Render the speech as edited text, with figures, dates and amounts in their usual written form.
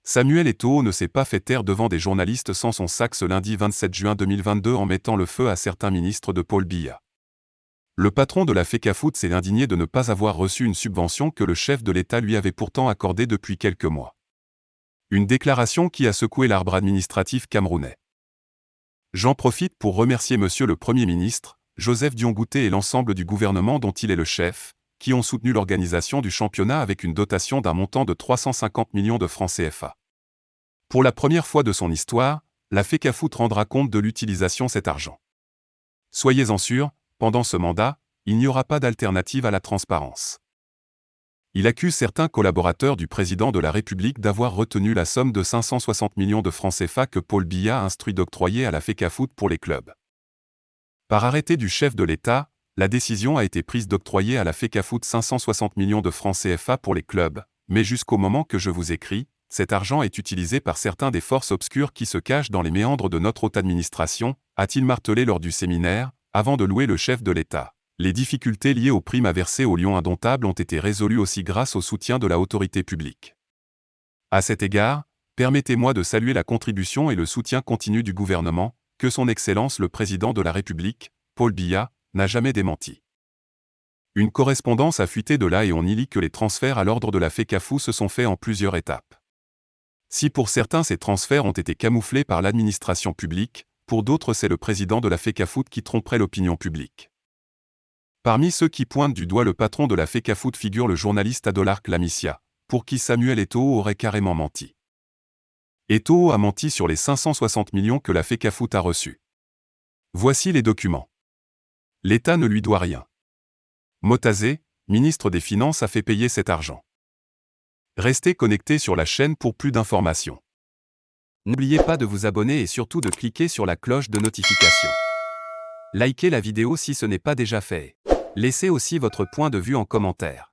Samuel Eto'o ne s'est pas fait taire devant des journalistes sans son sac ce lundi 27 juin 2022 en mettant le feu à certains ministres de Paul Biya. Le patron de la FECAFOOT s'est indigné de ne pas avoir reçu une subvention que le chef de l'État lui avait pourtant accordée depuis quelques mois. Une déclaration qui a secoué l'arbre administratif camerounais. J'en profite pour remercier Monsieur le Premier ministre, Joseph Diongouté et l'ensemble du gouvernement dont il est le chef, qui ont soutenu l'organisation du championnat avec une dotation d'un montant de 350 millions de francs CFA. Pour la première fois de son histoire, la FECAFOOT rendra compte de l'utilisation de cet argent. Soyez-en sûrs, pendant ce mandat, il n'y aura pas d'alternative à la transparence. Il accuse certains collaborateurs du président de la République d'avoir retenu la somme de 560 millions de francs CFA que Paul Biya a instruit d'octroyer à la FECAFOOT pour les clubs. Par arrêté du chef de l'État, la décision a été prise d'octroyer à la FECAFOOT 560 millions de francs CFA pour les clubs, mais jusqu'au moment que je vous écris, cet argent est utilisé par certains des forces obscures qui se cachent dans les méandres de notre haute administration, a-t-il martelé lors du séminaire, avant de louer le chef de l'État. Les difficultés liées aux primes à verser aux lions indomptables ont été résolues aussi grâce au soutien de la autorité publique. À cet égard, permettez-moi de saluer la contribution et le soutien continu du gouvernement, que son Excellence le Président de la République, Paul Biya, n'a jamais démenti. Une correspondance a fuité de là et on y lit que les transferts à l'ordre de la FECAFOOT se sont faits en plusieurs étapes. Si pour certains ces transferts ont été camouflés par l'administration publique, pour d'autres c'est le président de la FECAFOOT qui tromperait l'opinion publique. Parmi ceux qui pointent du doigt le patron de la FECAFOOT figure le journaliste Adolark Lamicia, pour qui Samuel Eto'o aurait carrément menti. Eto'o a menti sur les 560 millions que la FECAFOOT a reçus. Voici les documents. L'État ne lui doit rien. Motazé, ministre des Finances, a fait payer cet argent. Restez connectés sur la chaîne pour plus d'informations. N'oubliez pas de vous abonner et surtout de cliquer sur la cloche de notification. Likez la vidéo si ce n'est pas déjà fait. Laissez aussi votre point de vue en commentaire.